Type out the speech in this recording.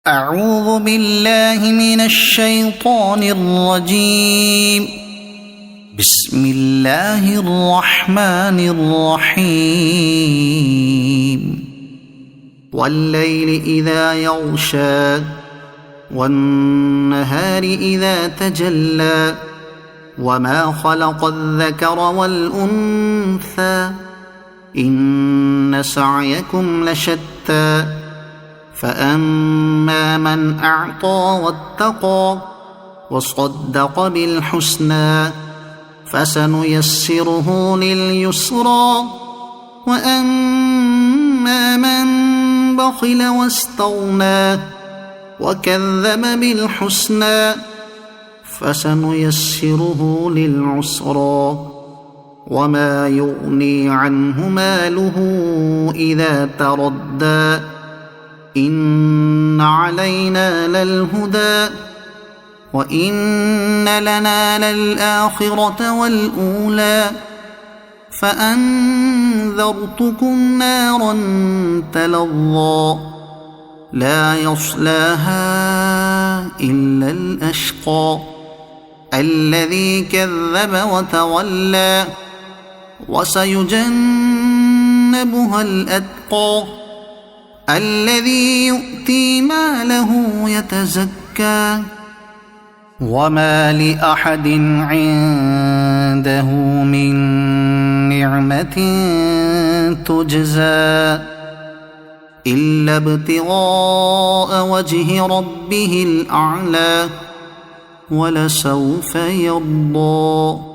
أعوذ بالله من الشيطان الرجيم. بسم الله الرحمن الرحيم. والليل إذا يغشى والنهار إذا تجلى وما خلق الذكر والأنثى إن سعيكم لشتى فأما من أعطى واتقى وصدق بالحسنى فسنيسره لليسرى وأما من بخل واستغنى وكذب بالحسنى فسنيسره للعسرى وما يغني عنه ماله إذا تردى إن علينا للهدى وإن لنا للآخرة والأولى فأنذرتكم نارا تلظى لا يصلاها إلا الأشقى الذي كذب وتولى وسيجنبها الأتقى الذي يؤتي ماله يتزكى وما لأحد عنده من نعمة تجزى إلا ابتغاء وجه ربه الأعلى ولسوف يرضى.